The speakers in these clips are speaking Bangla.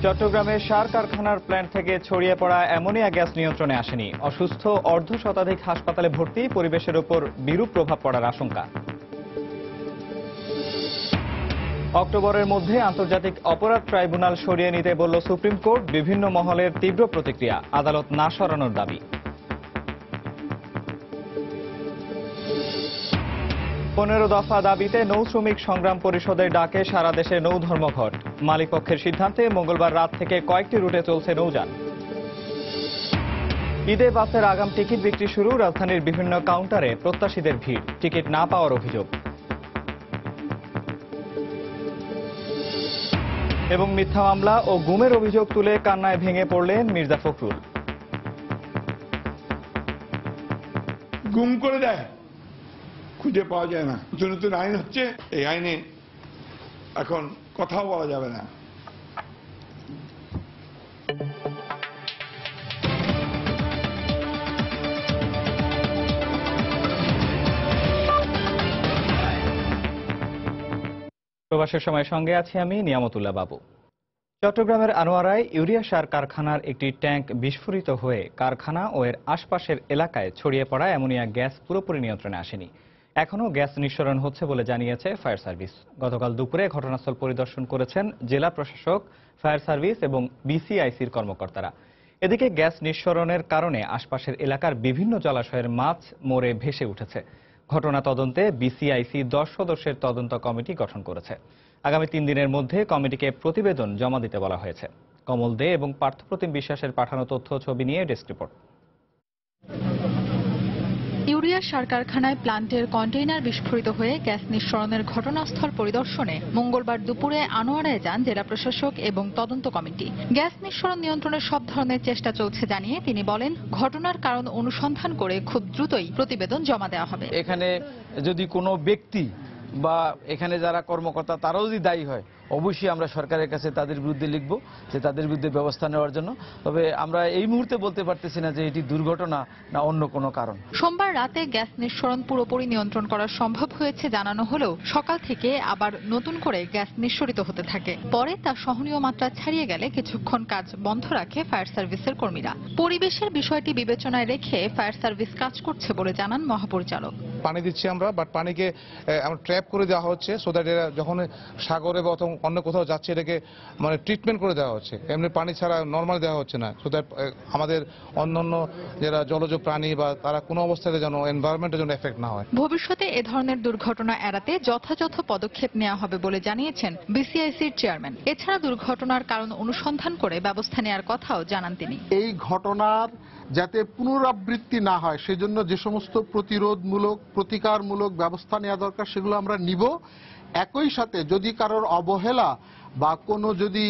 চট্টগ্রামের সার কারখানার প্ল্যান্ট থেকে ছড়িয়ে পড়া অ্যামোনিয়া গ্যাস নিয়ন্ত্রণে আসেনি। অসুস্থ অর্ধশতাধিক হাসপাতালে ভর্তি, পরিবেশের উপর বিরূপ প্রভাব পড়ার আশঙ্কা। অক্টোবরের মধ্যে আন্তর্জাতিক অপরাধ ট্রাইব্যুনাল সরিয়ে নিতে বলল সুপ্রিম কোর্ট। বিভিন্ন মহলের তীব্র প্রতিক্রিয়া, আদালত না সরানোর দাবি। 15 দফা দাবিতে নৌ শ্রমিক সংগ্রাম পরিষদের ডাকে সারা দেশে নৌ ধর্মঘট। মালিকপক্ষের সিদ্ধান্তে মঙ্গলবার রাত থেকে কয়েকটি রুটে চলছে নৌযান। ঈদে বাসের আগাম টিকিট বিক্রি শুরু, রাজধানীর বিভিন্ন কাউন্টারে প্রত্যাশীদের ভিড়, টিকিট না পাওয়ার অভিযোগ। এবং মিথ্যা মামলা ও গুমের অভিযোগ তুলে কান্নায় ভেঙে পড়লেন মির্জা ফখরুল। গুম করে দেয়, খুঁজে পাওয়া যায় না। নতুন নতুন আইন হচ্ছে, এই আইনে এখন কথাও বলা যাবে না। প্রবাসের সময় সঙ্গে আছি আমি নিয়ামতুল্লাহ বাবু। চট্টগ্রামের আনোয়ারায় ইউরিয়া সার কারখানার একটি ট্যাঙ্ক বিস্ফোরিত হয়ে কারখানা ও এর আশপাশের এলাকায় ছড়িয়ে পড়া অ্যামোনিয়া গ্যাস পুরোপুরি নিয়ন্ত্রণে আসেনি। এখনও গ্যাস নিঃসরণ হচ্ছে বলে জানিয়েছে ফায়ার সার্ভিস। গতকাল দুপুরে ঘটনাস্থল পরিদর্শন করেছেন জেলা প্রশাসক, ফায়ার সার্ভিস এবং বিসিআইসির কর্মকর্তারা। এদিকে গ্যাস নিঃসরণের কারণে আশপাশের এলাকার বিভিন্ন জলাশয়ের মাছ মরে ভেসে উঠেছে। ঘটনা তদন্তে বিসিআইসি 10 সদস্যের তদন্ত কমিটি গঠন করেছে। আগামী 3 দিনের মধ্যে কমিটিকে প্রতিবেদন জমা দিতে বলা হয়েছে। কমল দে এবং পার্থপ্রতিম বিশ্বাসের পাঠানো তথ্য ছবি নিয়ে ডেস্ক রিপোর্ট। ইউরিয়া সার কারখানায় প্লান্টের কন্টেইনার বিস্ফোরিত হয়ে গ্যাস নিঃসরণের ঘটনাস্থল পরিদর্শনে মঙ্গলবার দুপুরে আনোয়ারায় যান জেলা প্রশাসক এবং তদন্ত কমিটি। গ্যাস নিঃসরণ নিয়ন্ত্রণের সব ধরনের চেষ্টা চলছে জানিয়ে তিনি বলেন, ঘটনার কারণ অনুসন্ধান করে খুব দ্রুতই প্রতিবেদন জমা দেওয়া হবে। এখানে যদি কোনো ব্যক্তি বা এখানে যারা কর্মকর্তা তারাও যদি দায়ী হয়, অবশ্যই আমরা সরকারের কাছে তাদের বিরুদ্ধে লিখব যে তাদের বিরুদ্ধে ব্যবস্থা নেওয়ার জন্য। তবে আমরা এই মুহূর্তে বলতে পারতেছি না যে এটি দুর্ঘটনা না অন্য কোনো কারণ। সোমবার রাতে গ্যাস নিঃসরণ পুরোপুরি নিয়ন্ত্রণ করা সম্ভব হয়েছে জানানো হলেও সকাল থেকে আবার নতুন করে গ্যাস নিঃসরিত হতে থাকে। পরে তা সহনীয় মাত্রা ছাড়িয়ে গেলে কিছুক্ষণ কাজ বন্ধ রাখে ফায়ার সার্ভিসের কর্মীরা। পরিবেশের বিষয়টি বিবেচনায় রেখে ফায়ার সার্ভিস কাজ করছে বলে জানান মহাপরিচালক। পানি দিচ্ছি আমরা, বাট পানিকে আমরা ট্র্যাপ করে দেওয়া হচ্ছে, সো দ্যাট এরা যখন সাগরে বা অন্য কোথাও যাচ্ছে এটাকে মানে ট্রিটমেন্ট করে দেওয়া হচ্ছে। এমনি পানি ছাড়া নর্মাল দেওয়া হচ্ছে না, সো দ্যাট আমাদের অন্যান্য যারা জলজ প্রাণী বা তারা কোনো অবস্থাতে যেন এনভায়রনমেন্টের জন্য এফেক্ট না হয়। ভবিষ্যতে এ ধরনের দুর্ঘটনা এড়াতে যথাযথ পদক্ষেপ নেওয়া হবে বলে জানিয়েছেন বিসিআইসির চেয়ারম্যান। এছাড়া দুর্ঘটনার কারণ অনুসন্ধান করে ব্যবস্থা নেওয়ার কথাও জানান তিনি। এই ঘটনার যাতে পুনরাবৃত্তি না হয় সেজন্য যে সমস্ত প্রতিরোধমূলক প্রতিকারমূলক ব্যবস্থা নেওয়া দরকার সেগুলো আমরা নিব। একই সাথে যদি কারোর অবহেলা বা কোনো যদি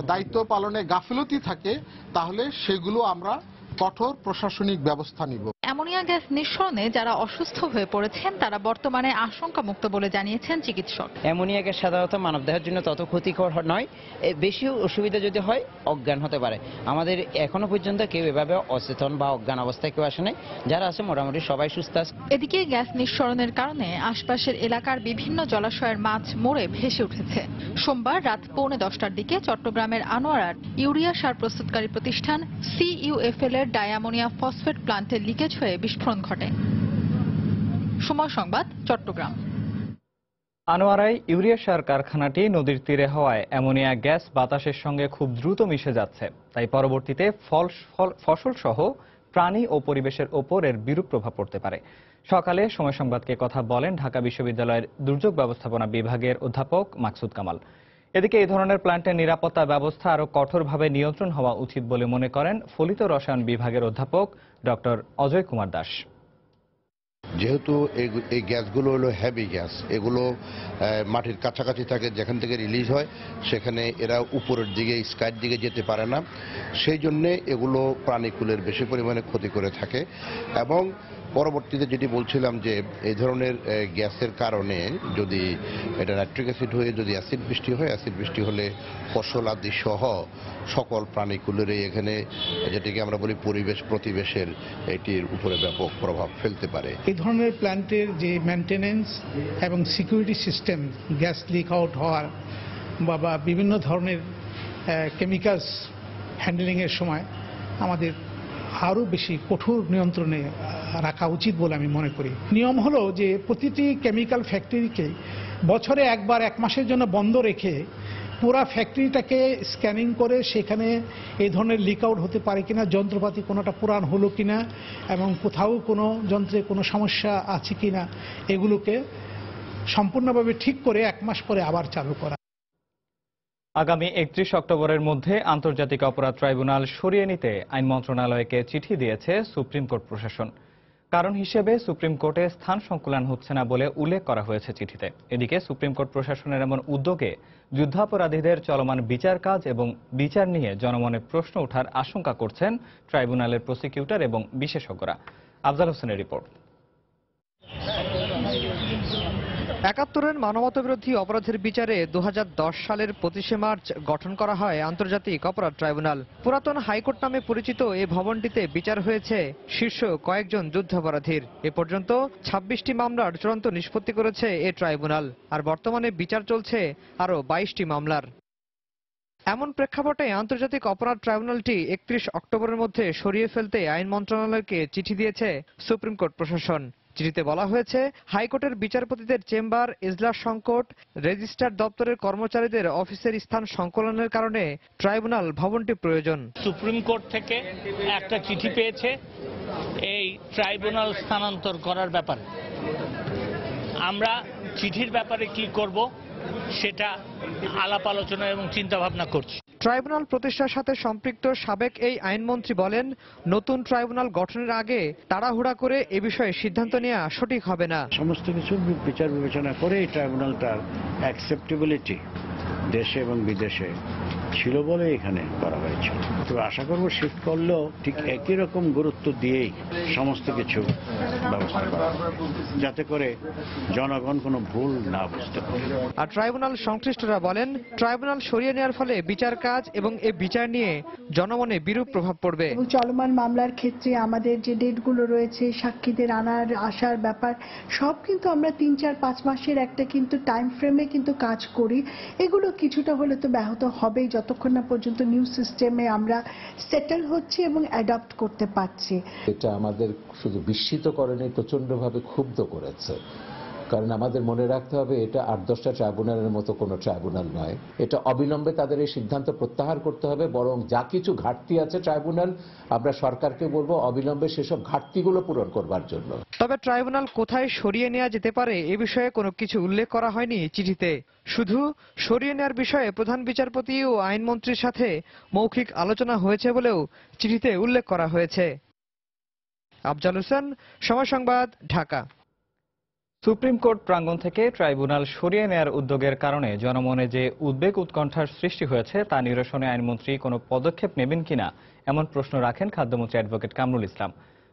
দায়িত্ব পালনে গাফিলতি থাকে তাহলে সেগুলো আমরা কঠোর প্রশাসনিক ব্যবস্থা নিব। অ্যামোনিয়া গ্যাস নিঃসরণে যারা অসুস্থ হয়ে পড়েছেন তারা বর্তমানে আশঙ্কামুক্ত বলে জানিয়েছেন চিকিৎসক। অ্যামোনিয়া গ্যাস সাধারণত মানবদেহের জন্য তত ক্ষতিকর নয়, বেশি অসুবিধা যদি হয় অজ্ঞান হতে পারে। আমাদের এখনো পর্যন্ত কেউ এভাবে অচেতন বা অজ্ঞান অবস্থায় কেউ আসে নাই, যারা আছে মোটামুটি সবাই সুস্থ আছে। এদিকে গ্যাস নিঃসরণের কারণে আশপাশের এলাকার বিভিন্ন জলাশয়ের মাছ মরে ভেসে উঠেছে। সোমবার রাত 9:45টার দিকে চট্টগ্রামের আনোয়ারার ইউরিয়া সার প্রস্তুতকারী প্রতিষ্ঠান CUFL এর ডায়ামোনিয়া ফসফেট প্লান্টের লিকেজ হয়ে বিস্ফোরণ ঘটে। সময় সংবাদ, চট্টগ্রাম। আনোয়ারায় ইউরিয়া সার কারখানাটি নদীর তীরে হওয়ায় অ্যামোনিয়া গ্যাস বাতাসের সঙ্গে খুব দ্রুত মিশে যাচ্ছে। তাই পরবর্তীতে ফসল সহ প্রাণী ও পরিবেশের ওপর এর বিরূপ প্রভাব পড়তে পারে। সকালে সময় সংবাদকে কথা বলেন ঢাকা বিশ্ববিদ্যালয়ের দুর্যোগ ব্যবস্থাপনা বিভাগের অধ্যাপক মাকসুদ কামাল। এদিকে এই ধরনের প্ল্যান্টের নিরাপত্তা ব্যবস্থা আরও কঠোরভাবে নিয়ন্ত্রণ হওয়া উচিত বলে মনে করেন ফলিত রসায়ন বিভাগের অধ্যাপক ডক্টর অজয় কুমার দাস। যেহেতু এই গ্যাসগুলো হলো হেভি গ্যাস, এগুলো মাটির কাছাকাছি থাকে, যেখান থেকে রিলিজ হয় সেখানে এরা উপরের দিকে স্কাইয়ের দিকে যেতে পারে না, সেই জন্যে এগুলো প্রাণীকুলের বেশি পরিমাণে ক্ষতি করে থাকে। এবং পরবর্তীতে যেটি বলছিলাম যে এই ধরনের গ্যাসের কারণে যদি এটা নাইট্রিক অ্যাসিড হয়ে যদি অ্যাসিড বৃষ্টি হয়, অ্যাসিড বৃষ্টি হলে ফসল আদি সহ সকল প্রাণীকুলেরই এখানে যেটিকে আমরা বলি পরিবেশ প্রতিবেশের এটির উপরে ব্যাপক প্রভাব ফেলতে পারে। এই ধরনের প্ল্যান্টের যে মেনটেনেন্স এবং security system, gas leak out হওয়ার বা বিভিন্ন ধরনের কেমিক্যালস হ্যান্ডলিংয়ের সময় আমাদের আরও বেশি কঠোর নিয়ন্ত্রণে রাখা উচিত বলে আমি মনে করি। নিয়ম হলো যে প্রতিটি কেমিক্যাল ফ্যাক্টরিকে বছরে একবার 1 মাসের জন্য বন্ধ রেখে পুরা ফ্যাক্টরিটাকে স্ক্যানিং করে সেখানে এই ধরনের লিক আউট হতে পারে কিনা, যন্ত্রপাতি কোনোটা পুরান হলো কিনা এবং কোথাও কোনো যন্ত্রে কোনো সমস্যা আছে কিনা এগুলোকে সম্পূর্ণভাবে ঠিক করে 1 মাস পরে আবার চালু করা। আগামী 31 অক্টোবরের মধ্যে আন্তর্জাতিক অপরাধ ট্রাইব্যুনাল সরিয়ে নিতে আইন মন্ত্রণালয়কে চিঠি দিয়েছে সুপ্রিম কোর্ট প্রশাসন। কারণ হিসেবে সুপ্রিম কোর্টে স্থান সংকুলান হচ্ছে না বলে উল্লেখ করা হয়েছে চিঠিতে। এদিকে সুপ্রিম কোর্ট প্রশাসনের এমন উদ্যোগে যুদ্ধাপরাধীদের চলমান বিচার কাজ এবং বিচার নিয়ে জনমনে প্রশ্ন ওঠার আশঙ্কা করছেন ট্রাইব্যুনালের প্রসিকিউটর এবং বিশেষজ্ঞরা। আফজাল হোসেনের রিপোর্ট। ৭১-এর মানবতাবিরোধী অপরাধের বিচারে ২০১০ সালের ২৫শে মার্চ গঠন করা হয় আন্তর্জাতিক অপরাধ ট্রাইব্যুনাল। পুরাতন হাইকোর্ট নামে পরিচিত এই ভবনটিতে বিচার হয়েছে শীর্ষ কয়েকজন যুদ্ধাপরাধীর। এ পর্যন্ত ২৬টি মামলার চূড়ান্ত নিষ্পত্তি করেছে এ ট্রাইব্যুনাল, আর বর্তমানে বিচার চলছে আরও ২২টি মামলার। এমন প্রেক্ষাপটে আন্তর্জাতিক অপরাধ ট্রাইব্যুনালটি ৩১ অক্টোবরের মধ্যে সরিয়ে ফেলতে আইন মন্ত্রণালয়কে চিঠি দিয়েছে সুপ্রিম কোর্ট প্রশাসন। চিঠিতে বলা হয়েছে, হাইকোর্টের বিচারপতিদের চেম্বার, এজলাস সংকট, রেজিস্ট্রার দপ্তরের কর্মচারীদের অফিসের স্থান সংকলনের কারণে ট্রাইব্যুনাল ভবনটি প্রয়োজন। সুপ্রিম কোর্ট থেকে একটা চিঠি পেয়েছে এই ট্রাইব্যুনাল স্থানান্তর করার ব্যাপারে। আমরা চিঠির ব্যাপারে কি করব সেটা আলাপ আলোচনা এবং চিন্তা ভাবনা করছি। ট্রাইব্যুনাল প্রতিষ্ঠার সাথে সম্পৃক্ত সাবেক এই আইনমন্ত্রী বলেন, নতুন ট্রাইব্যুনাল গঠনের আগে তাড়াহুড়া করে এ বিষয়ে সিদ্ধান্ত নেওয়া সঠিক হবে না। সমস্ত কিছু বিচার বিবেচনা করে এই ট্রাইব্যুনালটার অ্যাকসেপ্টেবিলিটি দেশে এবং বিদেশে ছিল বলে এখানে করা হয়েছিল। তো আশা করব শিফট করলেও ঠিক একই রকম গুরুত্ব দিয়েই সমস্ত কিছু ব্যবস্থা করা হবে, যাতে করে জনগণ কোনো ভুল না বুঝতে পারে। আর ট্রাইব্যুনাল সংশ্লিষ্টরা বলেন, ট্রাইব্যুনাল সরিয়ে নেওয়ার ফলে বিচার কাজ এবং এ বিচার নিয়ে জনমনে বিরূপ প্রভাব পড়বে। চলমান মামলার ক্ষেত্রে আমাদের যে ডেটগুলো রয়েছে, সাক্ষীদের আসার ব্যাপার সব কিন্তু আমরা ৩-৪-৫ মাসের একটা কিন্তু টাইম ফ্রেমে কিন্তু কাজ করি। এগুলো কিছুটা হলে তো ব্যাহত হবেই যতক্ষণ না পর্যন্ত নিউ সিস্টেমে আমরা সেটেল হচ্ছি এবং অ্যাডপ্ট করতে পারছি। এটা আমাদের শুধু বিস্মিত করেনি, প্রচন্ডভাবে ক্ষুব্ধ করেছে। কারণ আমাদের মনে রাখতে হবে, এটা ৮-১০টা ট্রাইব্যুনালের মতো কোনো ট্রাইব্যুনাল নয়। এটা অবিলম্বে তাদের এই সিদ্ধান্ত প্রত্যাহার করতে হবে। বরং যা কিছু ঘাটতি আছে ট্রাইব্যুনাল, আমরা সরকারকে বলবো অবিলম্বে সেসব ঘাটতিগুলো পূরণ করবার জন্য। তবে ট্রাইব্যুনাল কোথায় সরিয়ে নেওয়া যেতে পারে এ বিষয়ে কোনো কিছু উল্লেখ করা হয়নি চিঠিতে। শুধু সরিয়ে নেওয়ার বিষয়ে প্রধান বিচারপতি ও আইনমন্ত্রীর সাথে মৌখিক আলোচনা হয়েছে বলেও চিঠিতে উল্লেখ করা হয়েছে। আফজাল হোসেন, সময় সংবাদ, ঢাকা। সুপ্রিম কোর্ট প্রাঙ্গণ থেকে ট্রাইব্যুনাল সরিয়ে নেওয়ার উদ্যোগের কারণে জনমনে যে উদ্বেগ উৎকণ্ঠার সৃষ্টি হয়েছে তা নিরসনে আইনমন্ত্রী কোনো পদক্ষেপ নেবেন কিনা এমন প্রশ্ন রাখেন খাদ্যমন্ত্রী অ্যাডভোকেট কামরুল ইসলাম।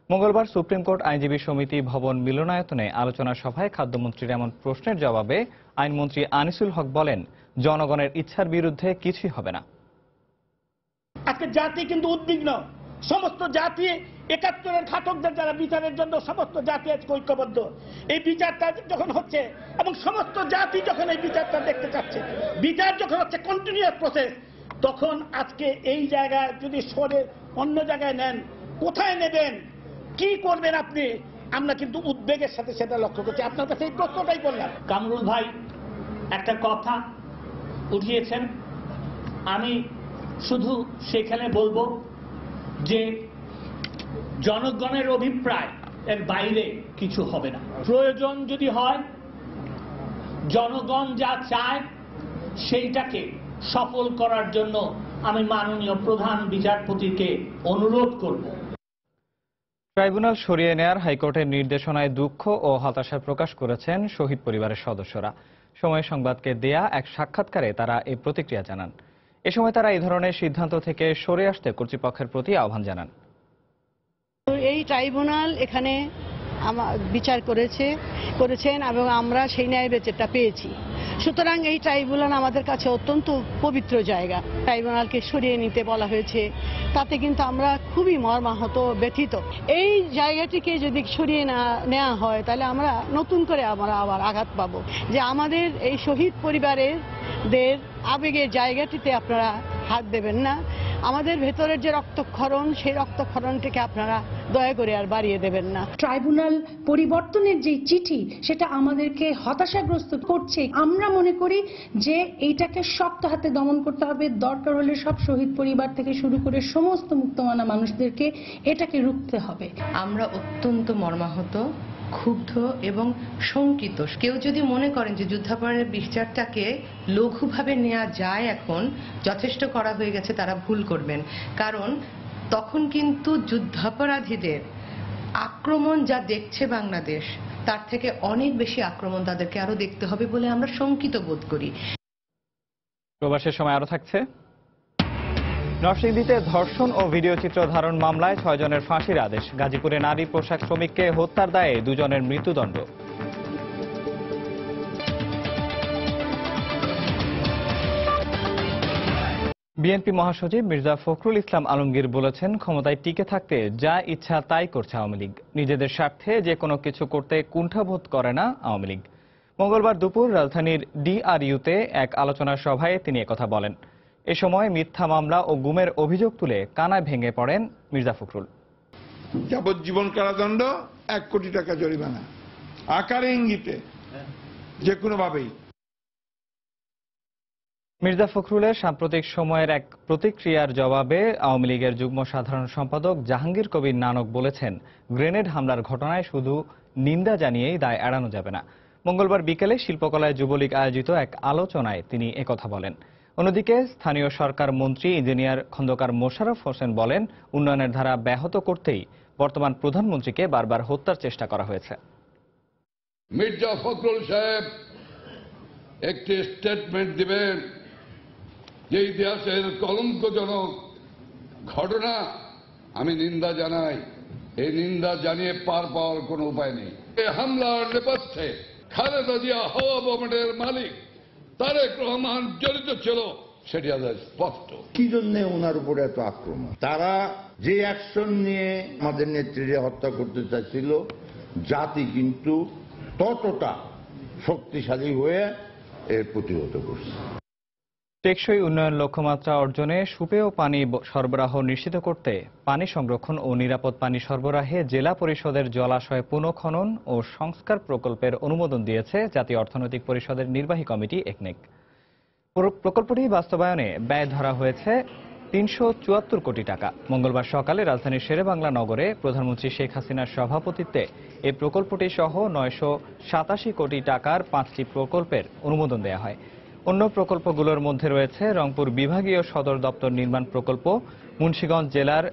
মঙ্গলবার সুপ্রিম কোর্ট আইনজীবী সমিতি ভবন মিলনায়তনে আলোচনা সভায় খাদ্যমন্ত্রীর এমন প্রশ্নের জবাবে আইনমন্ত্রী আনিসুল হক বলেন, জনগণের ইচ্ছার বিরুদ্ধে কিছুই হবে না। আজকে জাতি কিন্তু উদ্বিগ্ন। সমস্ত জাতি ৭১-এর ঘাতকদের যারা বিচারের জন্য সমস্ত জাতি আজকে ঐক্যবদ্ধ। এই বিচারটা যখন হচ্ছে এবং সমস্ত জাতি যখন এই বিচারটা দেখতে চাচ্ছে, বিচার যখন হচ্ছে কন্টিনিউয়াস প্রসেস, তখন আজকে এই জায়গায় যদি সরে অন্য জায়গায় নেন, কোথায় নেবেন, কি করবেন আপনি, আমরা কিন্তু উদ্বেগের সাথে সেটা লক্ষ্য করছি। আপনার কাছে এই প্রশ্নটাই বললাম। কামরুল ভাই একটা কথা উঠিয়েছেন, আমি শুধু সেখানে বলবো যে জনগণের অভিপ্রায় এর বাইরে কিছু হবে না। প্রয়োজন যদি হয়, জনগণ যা চায় সেইটাকে সফল করার জন্য আমি মাননীয় প্রধান বিচারপতিকে অনুরোধ করব। ট্রাইব্যুনাল সরিয়ে নেয়ার হাইকোর্টের নির্দেশনায় দুঃখ ও হতাশা প্রকাশ করেছেন শহীদ পরিবারের সদস্যরা। সময় সংবাদকে দেয়া এক সাক্ষাৎকারে তারা এই প্রতিক্রিয়া জানান। এ সময় তারা এই ধরনের সিদ্ধান্ত থেকে সরে আসতে কর্তৃপক্ষের প্রতি আহ্বান জানান। এই ট্রাইব্যুনাল এখানে বিচার করেছেন এবং আমরা সেই ন্যায় বিচারটা পেয়েছি। সুতরাং এই ট্রাইব্যুনাল আমাদের কাছে অত্যন্ত পবিত্র জায়গা। ট্রাইব্যুনালকে সরিয়ে নিতে বলা হয়েছে, তাতে কিন্তু আমরা খুবই মর্মাহত, ব্যথিত। এই জায়গাটিকে যদি সরিয়ে না নেওয়া হয় তাহলে আমরা নতুন করে আমরা আবার আঘাত পাবো যে আমাদের এই শহীদ পরিবারের আবেগের জায়গাটিতে আপনারা হাত দেবেন না। আমাদের ভেতরের যে রক্তক্ষরণ, সেই রক্তক্ষরণটিকে আপনারা দয়া করে আর বাড়িয়ে দেবেন না। ট্রাইব্যুনাল পরিবর্তনের যে চিঠি, সেটা আমাদেরকে হতাশাগ্রস্ত করছে। আমরা মনে করি যে এইটাকে শক্ত হাতে দমন করতে হবে। দরকার হলে সব শহীদ পরিবার থেকে শুরু করে সমস্ত মুক্তমানা মানুষদেরকে এটাকে রুখতে হবে। আমরা অত্যন্ত মর্মাহত, ক্ষুব্ধ এবং শঙ্কিত। কেউ যদি মনে করেন যে যুদ্ধাপরাধের বিচারটাকে লঘুভাবে নেওয়া যায়, এখন যথেষ্ট করা হয়ে গেছে, তারা ভুল করবেন। কারণ তখন কিন্তু যুদ্ধাপরাধীদের আক্রমণ যা দেখছে বাংলাদেশ, তার থেকে অনেক বেশি আক্রমণ তাদেরকে আরো দেখতে হবে বলে আমরা শঙ্কিত বোধ করি। প্রবাসের সময় আরো থাকছে। নরসিংদীতে ধর্ষণ ও ভিডিও চিত্র ধারণ মামলায় 6 জনের ফাঁসির আদেশ। গাজীপুরে নারী পোশাক শ্রমিককে হত্যার দায়ে 2 জনের মৃত্যুদণ্ড। বিএনপি মহাসচিব মির্জা ফখরুল ইসলাম আলমগীর বলেছেন, ক্ষমতায় টিকে থাকতে যা ইচ্ছা তাই করছে আওয়ামী লীগ। নিজেদের স্বার্থে যে কোনো কিছু করতে কুণ্ঠাবোধ করে না আওয়ামী লীগ। মঙ্গলবার দুপুর রাজধানীর ডিআরইউতে এক আলোচনা সভায় তিনি একথা বলেন। এ সময় মিথ্যা মামলা ও গুমের অভিযোগ তুলে কানায় ভেঙে পড়েন মির্জা ফখরুল। যাবজ্জীবন কারাদণ্ড, 1 কোটি টাকা জরিমানা, আকারে ইঙ্গিতে যে কোনোভাবেই। মির্জা ফখরুলের সাম্প্রতিক সময়ের এক প্রতিক্রিয়ার জবাবে আওয়ামী লীগের যুগ্ম সাধারণ সম্পাদক জাহাঙ্গীর কবির নানক বলেছেন, গ্রেনেড হামলার ঘটনায় শুধু নিন্দা জানিয়েই দায় এড়ানো যাবে না। মঙ্গলবার বিকেলে শিল্পকলায় যুবলীগ আয়োজিত এক আলোচনায় তিনি একথা বলেন। অন্যদিকে স্থানীয় সরকার মন্ত্রী ইঞ্জিনিয়ার খন্দকার মোশাররফ হোসেন বলেন, উন্নয়নের ধারা ব্যাহত করতেই বর্তমান প্রধানমন্ত্রীকে বারবার হত্যার চেষ্টা করা হয়েছে। মির্জা ফখরুল সাহেব একটি স্টেটমেন্ট দিবেন যে ইতিহাসের কলঙ্কজনক ঘটনা আমি নিন্দা জানাই। এই নিন্দা জানিয়ে পার পাওয়ার কোনো উপায় নেই। এই হামলার নেপথ্যে খালেদা জিয়া হাওয়া বোমার মালিক তারেক রহমান জড়িত ছিল, সেটি আজ স্পষ্ট। কি জন্য ওনার উপরে এত আক্রমণ? তারা যে অ্যাকশন নিয়ে আমাদের নেত্রীকে হত্যা করতে চাইছিল, জাতি কিন্তু ততটা শক্তিশালী হয়ে এর প্রতিহত করছে। টেকসই উন্নয়ন লক্ষ্যমাত্রা অর্জনে সুপেয় পানি সরবরাহ নিশ্চিত করতে পানি সংরক্ষণ ও নিরাপদ পানি সরবরাহে জেলা পরিষদের জলাশয় পুনঃখনন ও সংস্কার প্রকল্পের অনুমোদন দিয়েছে জাতীয় অর্থনৈতিক পরিষদের নির্বাহী কমিটি একনেক। প্রকল্পটি বাস্তবায়নে ব্যয় ধরা হয়েছে 374 কোটি টাকা। মঙ্গলবার সকালে রাজধানীর শেরেবাংলা নগরে প্রধানমন্ত্রী শেখ হাসিনার সভাপতিত্বে এই প্রকল্পটি সহ 987 কোটি টাকার 5টি প্রকল্পের অনুমোদন দেওয়া হয়। অন্য প্রকল্পগুলোর মধ্যে রয়েছে রংপুর বিভাগীয় সদর দপ্তর নির্মাণ প্রকল্প, মুন্সিগঞ্জ জেলার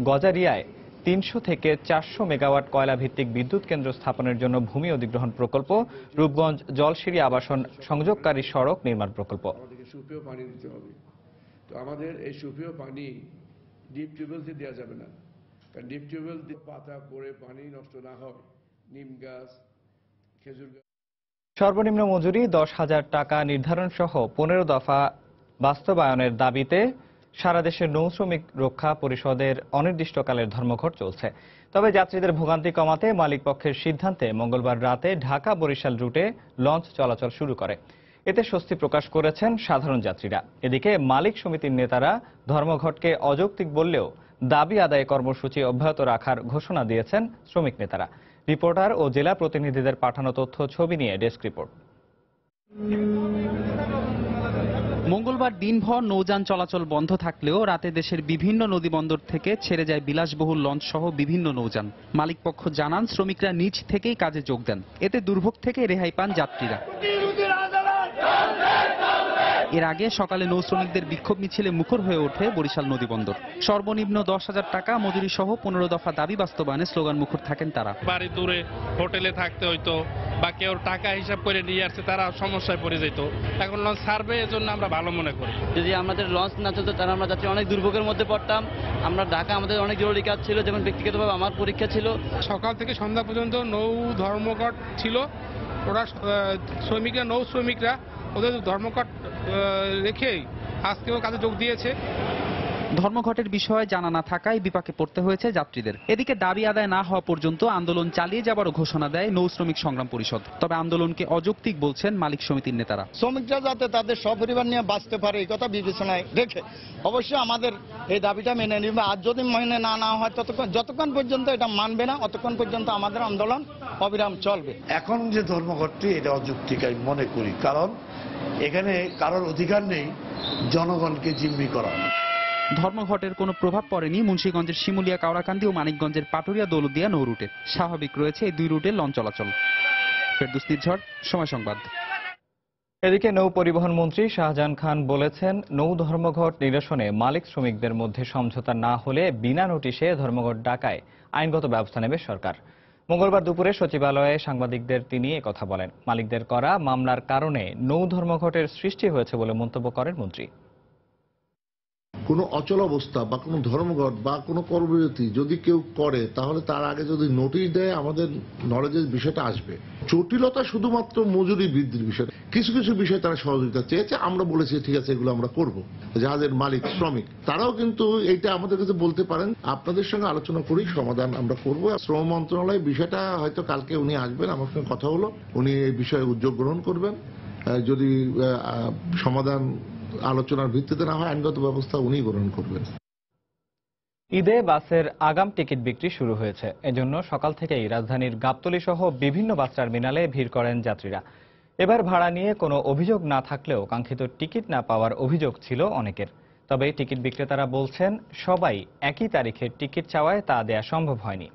গজারিয়ায় 300 থেকে 400 মেগাওয়াট কয়লা ভিত্তিক বিদ্যুৎ কেন্দ্র স্থাপনের জন্য ভূমি অধিগ্রহণ প্রকল্প, রূপগঞ্জ জলসিঁড়ি আবাসন সংযোগকারী সড়ক নির্মাণ প্রকল্প। সুপেয় পানি দিতে হবে। তো আমাদের এই সুপেয় পানি ডিপ টিউবওয়েল দিয়ে দেওয়া যাবে না, কারণ ডিপ টিউবওয়েল পাতা পড়ে পানি নষ্ট না হয়। নিম গাছ, খেজুর গাছ। সর্বনিম্ন মজুরি 10,000 টাকা নির্ধারণ সহ 15 দফা বাস্তবায়নের দাবিতে সারা দেশের নৌ শ্রমিক রক্ষা পরিষদের অনির্দিষ্টকালের ধর্মঘট চলছে। তবে যাত্রীদের ভোগান্তি কমাতে মালিকপক্ষের সিদ্ধান্তে মঙ্গলবার রাতে ঢাকা বরিশাল রুটে লঞ্চ চলাচল শুরু করে। এতে স্বস্তি প্রকাশ করেছেন সাধারণ যাত্রীরা। এদিকে মালিক সমিতির নেতারা ধর্মঘটকে অযৌক্তিক বললেও দাবি আদায়ে কর্মসূচি অব্যাহত রাখার ঘোষণা দিয়েছেন শ্রমিক নেতারা। রিপোর্টার ও জেলা প্রতিনিধিদের পাঠানো তথ্য ছবি নিয়ে ডেস্ক রিপোর্ট। মঙ্গলবার দিনভর নৌযান চলাচল বন্ধ থাকলেও রাতে দেশের বিভিন্ন নদীবন্দর থেকে ছেড়ে যায় বিলাসবহুল লঞ্চ সহ বিভিন্ন নৌযান। মালিকপক্ষ জানান, শ্রমিকরা নিজ থেকেই কাজে যোগ দেন, এতে দুর্ভোগ থেকে রেহাই পান যাত্রীরা। এর আগে সকালে নৌ শ্রমিকদের বিক্ষোভ মিছিলে মুখর হয়ে ওঠে বরিশাল নদীবন্দর। সর্বনিম্ন 10,000 টাকা মজুরি সহ 15 দফা দাবি বাস্তবায়নে স্লোগান মুখর থাকেন তারা। বাড়ি দূরে হোটেলে থাকতে হইতো বা কেউ টাকা হিসাব করে নিয়ে আসছে, তারা সমস্যায় পড়ে যেত। এখন লঞ্চ ছাড়বে, এজন্য আমরা ভালো মনে করি। যদি আমাদের লঞ্চ না চলতো তাহলে আমরা যাত্রী অনেক দুর্ভোগের মধ্যে পড়তাম। আমরা ঢাকা আমাদের অনেক জরুরি কাজ ছিল, যেমন ব্যক্তিগতভাবে আমার পরীক্ষা ছিল। সকাল থেকে সন্ধ্যা পর্যন্ত নৌ ধর্মঘট ছিল। ওরা শ্রমিকরা, নৌ শ্রমিকরা ওদের ধর্মঘট রেখেই আজকেও কাজে যোগ দিয়েছে। ধর্মঘটের বিষয়ে জানা না থাকায় বিপাকে পড়তে হয়েছে যাত্রীদের। এদিকে দাবি আদায় না হওয়া পর্যন্ত আন্দোলন চালিয়ে যাবারও ঘোষণা দেয় নৌ শ্রমিক সংগ্রাম পরিষদ। তবে আন্দোলনকে অযৌক্তিক বলছেন মালিক সমিতির নেতারা। শ্রমিকরা যাতে তাদের সপরিবার নিয়ে বাঁচতে পারে এই কথা বিবেচনায় রেখে অবশ্যই আমাদের এই দাবিটা মেনে নিবে। আর যদি মেনে না হয় যতক্ষণ পর্যন্ত এটা মানবে না ততক্ষণ পর্যন্ত আমাদের আন্দোলন অবিরাম চলবে। এখন যে ধর্মঘটটি এটা অযৌক্তিক আমি মনে করি, কারণ এখানে কারোর অধিকার নেই জনগণকে জিম্মি করা। ধর্মঘটের কোনো প্রভাব পড়েনি মুন্সিগঞ্জের শিমুলিয়া, কাওড়াকান্দি ও মানিকগঞ্জের পাটুরিয়া, দৌলতদিয়া নৌ রুটে। স্বাভাবিক রয়েছে এই দুই রুটের লঞ্চ চলাচল। ফেরদৌস নির্ঝর, সময় সংবাদ। এদিকে নৌ পরিবহন মন্ত্রী শাহজাহান খান বলেছেন, নৌ ধর্মঘট নিরসনে মালিক শ্রমিকদের মধ্যে সমঝোতা না হলে বিনা নোটিশে ধর্মঘট ডাকায় আইনগত ব্যবস্থা নেবে সরকার। মঙ্গলবার দুপুরে সচিবালয়ে সাংবাদিকদের তিনি একথা বলেন। মালিকদের করা মামলার কারণে নৌ ধর্মঘটের সৃষ্টি হয়েছে বলে মন্তব্য করেন মন্ত্রী। কোনো অচল অবস্থা বা কোনো ধর্মঘট বা কোনো কর্মবিরতি যদি কেউ করে তাহলে তার আগে যদি নোটিশ দেয় আমাদের নলেজের বিষয়টা আসবে। জটিলতা শুধুমাত্র মজুরি বৃদ্ধির বিষয়, কিছু কিছু বিষয় তারা সহযোগিতা চেয়েছে, আমরা বলেছি ঠিক আছে এগুলো আমরা করব। জাহাজের মালিক শ্রমিক তারাও কিন্তু এইটা আমাদের কাছে বলতে পারেন, আপনাদের সঙ্গে আলোচনা করি সমাধান আমরা করব। শ্রম মন্ত্রণালয় বিষয়টা হয়তো কালকে উনি আসবেন, আমার সঙ্গে কথা হলো, উনি এই বিষয়ে উদ্যোগ গ্রহণ করবেন। যদি সমাধান আলোচনার ভিত্তিতে না হয় আইনগত ব্যবস্থা উনি গ্রহণ করবেন। ঈদে বাসের আগাম টিকিট বিক্রি শুরু হয়েছে। এজন্য সকাল থেকেই রাজধানীর গাবতলী সহ বিভিন্ন বাস টার্মিনালে ভিড় করেন যাত্রীরা। এবার ভাড়া নিয়ে কোনো অভিযোগ না থাকলেও কাঙ্ক্ষিত টিকিট না পাওয়ার অভিযোগ ছিল অনেকের। তবে টিকিট বিক্রেতারা বলছেন, সবাই একই তারিখে টিকিট চাওয়ায় তা দেয়া সম্ভব হয়নি।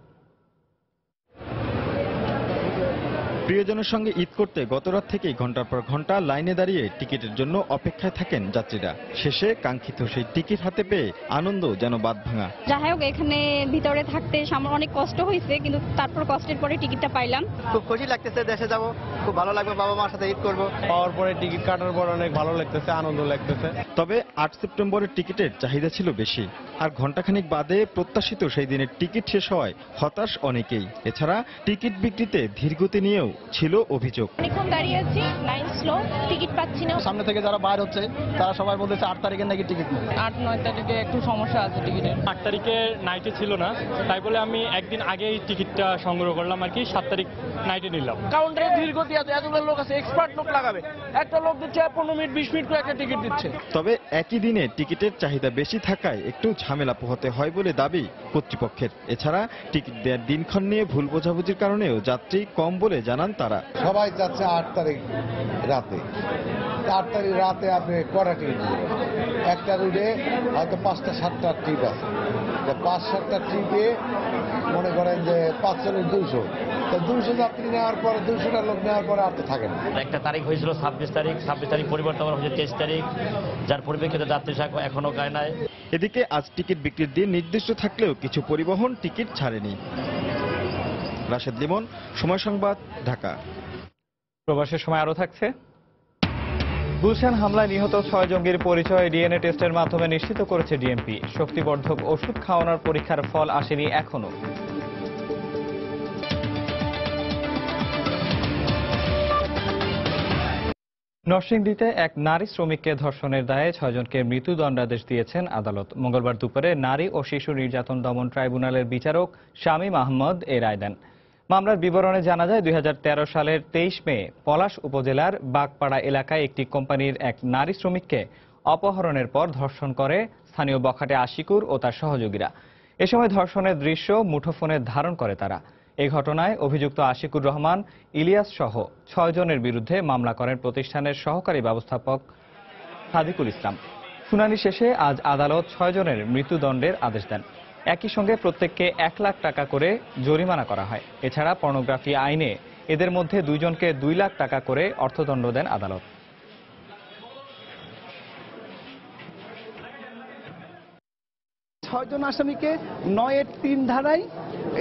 প্রিয়জনের সঙ্গে ঈদ করতে গতরাত থেকেই ঘন্টার পর ঘন্টা লাইনে দাঁড়িয়ে টিকিটের জন্য অপেক্ষায় থাকেন যাত্রীরা। শেষে কাঙ্ক্ষিত সেই টিকিট হাতে পেয়ে আনন্দ যেন বাদ ভাঙা। যাই হোক, এখানে ভিতরে থাকতে আমার অনেক কষ্ট হয়েছে, কিন্তু তারপর কষ্টের পরে টিকিটটা পাইলাম। খুব খুশি লাগতেছে, দেশে যাব, খুব ভালো লাগবে, বাবা মার সাথে ঈদ করবো। পাওয়ার পরে টিকিট কাটার পর অনেক ভালো লাগতেছে, আনন্দ লাগতেছে। তবে ৮ সেপ্টেম্বরের টিকিটের চাহিদা ছিল বেশি, আর ঘণ্টাখানিক বাদে প্রত্যাশিত সেই দিনের টিকিট শেষ হওয়ায় হতাশ অনেকেই। এছাড়া টিকিট বিক্রিতে ধীরগতি নিয়েও ছিল অভিযোগ। অনেকক্ষণ দাঁড়িয়ে আছি, লাইন স্লো, টিকিট পাচ্ছি না। সামনে থেকে যারা বাইর হচ্ছে তারা সবাই বলতেছে ৮ তারিখের নাকি টিকিট নেই। ৮-৯ তারিখে একটু সমস্যা আছে টিকিটের। ৮ তারিখে নাইটে ছিল না, তাই বলে আমি একদিন আগেই টিকিটটা সংগ্রহ করলাম আর কি, ৭ তারিখ নাইটে নিলাম। কাউন্টারে ধীরগতি আছে, এতগুলো লোক আছে, এক্সপার্ট লোক লাগাবে। একটা লোক দিচ্ছে ১৫ মিনিট ২০ মিনিট করে একটা টিকিট দিচ্ছে। তবে একই দিনে টিকিটের চাহিদা বেশি থাকায় একটু ঝামেলা পোহাতে হয় বলে দাবি কর্তৃপক্ষের। এছাড়া টিকিট দেওয়ার দিনক্ষণ নিয়ে ভুল বোঝাবুঝির কারণেও যাত্রী কম বলে জানান তারা। সবাই চাচ্ছে ৮ তারিখ রাতে। ৮ তারিখ রাতে আপনি কটা টিকিট দেবেন? একটা রুটে হয়তো ৫টা-৭টা ট্রিপ আছে, ৫-৭টা ট্রিপে মনে করেন যে ৫-৪-২০০, তো ২০০ যাত্রী নেওয়ার পরে ২০০টা লোক নেওয়ার পরে আর তো থাকে না। একটা তারিখ হয়েছিল ২৬ তারিখ, ২৬ তারিখ পরিবর্তন করা হয়েছে ২৩ তারিখ, যার পরিপ্রেক্ষিতে যাত্রী সংখ্যা এখনো গায় নাই। এদিকে আজ টিকিট বিক্রির দিন নির্দিষ্ট থাকলেও কিছু পরিবহন টিকিট ছাড়েনি। রাশেদ লিমন, সময় সংবাদ, ঢাকা। প্রবাসের সময় আরো থাকছে। গুলশান হামলায় নিহত ৬ জঙ্গির পরিচয় ডিএনএ টেস্টের মাধ্যমে নিশ্চিত করেছে ডিএমপি। শক্তিবর্ধক ওষুধ খাওয়ানোর পরীক্ষার ফল আসেনি এখনো। নরসিংদীতে এক নারী শ্রমিককে ধর্ষণের দায়ে ৬ জনকে মৃত্যুদণ্ডাদেশ দিয়েছেন আদালত। মঙ্গলবার দুপুরে নারী ও শিশু নির্যাতন দমন ট্রাইব্যুনালের বিচারক শামীম আহমদ এ রায় দেন। মামলার বিবরণে জানা যায়, ২০১৩ সালের ২৩ মে পলাশ উপজেলার বাগপাড়া এলাকায় একটি কোম্পানির এক নারী শ্রমিককে অপহরণের পর ধর্ষণ করে স্থানীয় বখাটে আশিকুর ও তার সহযোগীরা। এ সময় ধর্ষণের দৃশ্য মুঠোফোনে ধারণ করে তারা। এই ঘটনায় অভিযুক্ত আশিকুর রহমান, ইলিয়াস সহ ৬ জনের বিরুদ্ধে মামলা করেন প্রতিষ্ঠানের সহকারী ব্যবস্থাপক সাদিকুল ইসলাম। শুনানি শেষে আজ আদালত ৬ জনের মৃত্যুদণ্ডের আদেশ দেন। একই সঙ্গে প্রত্যেককে ১ লাখ টাকা করে জরিমানা করা হয়। এছাড়া পর্নোগ্রাফি আইনে এদের মধ্যে ২ জনকে ২ লাখ টাকা করে অর্থদণ্ড দেন আদালত। ছয়জন আসামিকে ৯-৩ ধারায়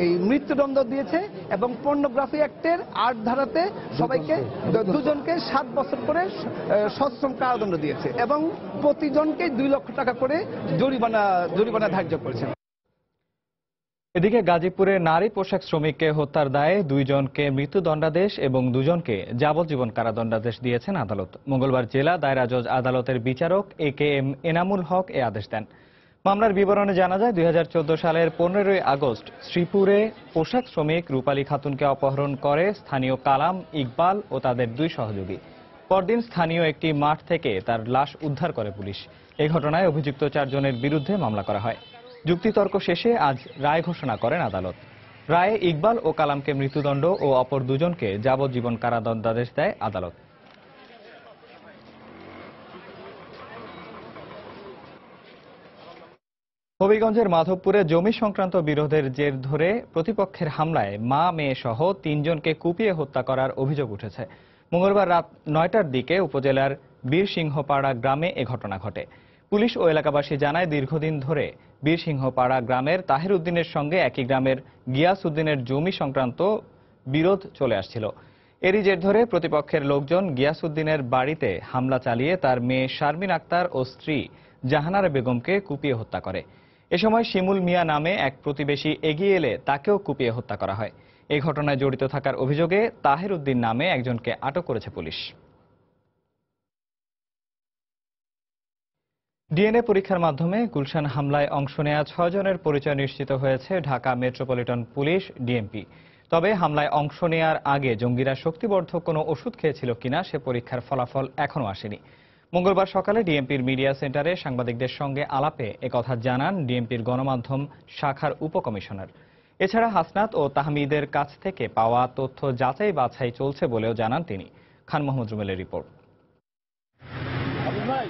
এই মৃত্যুদণ্ড দিয়েছে এবং পর্নোগ্রাফি অ্যাক্টের ৮ ধারাতে সবাইকে ২ জনকে ৭ বছর করে সশ্রম কারাদণ্ড দিয়েছে এবং প্রতিজনকে ২ লক্ষ টাকা করে জরিমানা ধার্য করেছে। এদিকে গাজীপুরে নারী পোশাক শ্রমিককে হত্যার দায়ে 2 জনকে মৃত্যুদণ্ডাদেশ এবং 2 জনকে যাবজ্জীবন কারাদণ্ডাদেশ দিয়েছেন আদালত। মঙ্গলবার জেলা দায়রা জজ আদালতের বিচারক AKM এনামুল হক এ আদেশ দেন। মামলার বিবরণে জানা যায় 2014 সালের 15ই আগস্ট শ্রীপুরে পোশাক শ্রমিক রূপালী খাতুনকে অপহরণ করে স্থানীয় কালাম, ইকবাল ও তাদের 2 সহযোগী। পরদিন স্থানীয় একটি মাঠ থেকে তার লাশ উদ্ধার করে পুলিশ। এই ঘটনায় অভিযুক্ত 4 জনের বিরুদ্ধে মামলা করা হয়। যুক্তিতর্ক শেষে আজ রায় ঘোষণা করেন আদালত। রায়ে ইকবাল ও কালামকে মৃত্যুদণ্ড ও অপর 2 জনকে যাবজ্জীবন কারাদণ্ডাদেশ দেয় আদালত। হবিগঞ্জের মাধবপুরে জমি সংক্রান্ত বিরোধের জের ধরে প্রতিপক্ষের হামলায় মা মেয়ে সহ 3 জনকে কুপিয়ে হত্যা করার অভিযোগ উঠেছে। মঙ্গলবার রাত 9টার দিকে উপজেলার বীরসিংহপাড়া গ্রামে এ ঘটনা ঘটে। পুলিশ ও এলাকাবাসী জানায় দীর্ঘদিন ধরে বীরসিংহপাড়া গ্রামের তাহির উদ্দিনের সঙ্গে একই গ্রামের গিয়াস উদ্দিনের জমি সংক্রান্ত বিরোধ চলে আসছিল। এরই জের ধরে প্রতিপক্ষের লোকজন গিয়াস উদ্দিনের বাড়িতে হামলা চালিয়ে তার মেয়ে শারমিন আক্তার ও স্ত্রী জাহানারা বেগমকে কুপিয়ে হত্যা করে। এ সময় শিমুল মিয়া নামে এক প্রতিবেশী এগিয়ে এলে তাকেও কুপিয়ে হত্যা করা হয়। এই ঘটনায় জড়িত থাকার অভিযোগে তাহির উদ্দিন নামে একজনকে আটক করেছে পুলিশ। ডিএনএ পরীক্ষার মাধ্যমে গুলশান হামলায় অংশ নেওয়া 6 জনের পরিচয় নিশ্চিত হয়েছে ঢাকা মেট্রোপলিটন পুলিশ ডিএমপি। তবে হামলায় অংশ নেওয়ার আগে জঙ্গিরা শক্তিবর্ধক কোনো ওষুধ খেয়েছিল কিনা সে পরীক্ষার ফলাফল এখনো আসেনি। মঙ্গলবার সকালে ডিএমপির মিডিয়া সেন্টারে সাংবাদিকদের সঙ্গে আলাপে একথা জানান ডিএমপির গণমাধ্যম শাখার উপকমিশনার। এছাড়া হাসনাত ও তাহমিদের কাছ থেকে পাওয়া তথ্য যাচাই বাছাই চলছে বলেও জানান তিনি। খান মোহাম্মদ রুমেলের রিপোর্ট।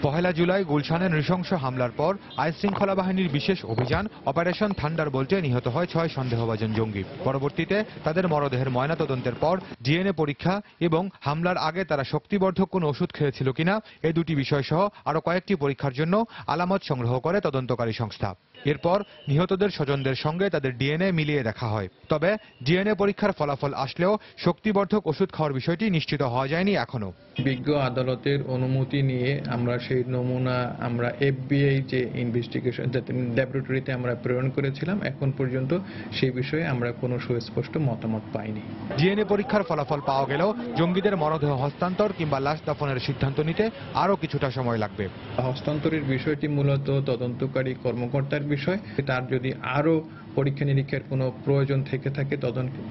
1 জুলাই গুলশানের নৃশংস হামলার পর আইনশৃঙ্খলা বাহিনীর বিশেষ অভিযান অপারেশন থান্ডারবোল্টে নিহত হয় 6 সন্দেহভাজন জঙ্গি। পরবর্তীতে তাদের মরদেহের ময়নাতদন্তের পর ডিএনএ পরীক্ষা এবং হামলার আগে তারা শক্তিবর্ধক কোনো ওষুধ খেয়েছিল কিনা এই 2টি বিষয় সহ আরো কয়েকটি পরীক্ষার জন্য আলামত সংগ্রহ করে তদন্তকারী সংস্থা। এরপর নিহতদের স্বজনদের সঙ্গে তাদের ডিএনএ মিলিয়ে দেখা হয়। তবে ডিএনএ পরীক্ষার ফলাফল আসলেও শক্তিবর্ধক ওষুধ খাওয়ার বিষয়টি নিশ্চিত হওয়া যায়নি এখনো। বিজ্ঞ আদালতের অনুমতি নিয়ে আমরা সেই নমুনা আমরা FBI যে ইনভেস্টিগেশন ল্যাবরেটরিতে আমরা প্রেরণ করেছিলাম, এখন পর্যন্ত সেই বিষয়ে আমরা কোনো সুস্পষ্ট মতামত পাইনি। ডিএনএ পরীক্ষার ফলাফল পাওয়া গেলেও জঙ্গিদের মরদেহ হস্তান্তর কিংবা লাশ দাফনের সিদ্ধান্ত নিতে আরও কিছুটা সময় লাগবে। হস্তান্তরের বিষয়টি মূলত তদন্তকারী কর্মকর্তার বিষয়। তার যদি আরও পরীক্ষা নিরীক্ষার কোনো প্রয়োজন থেকে থাকে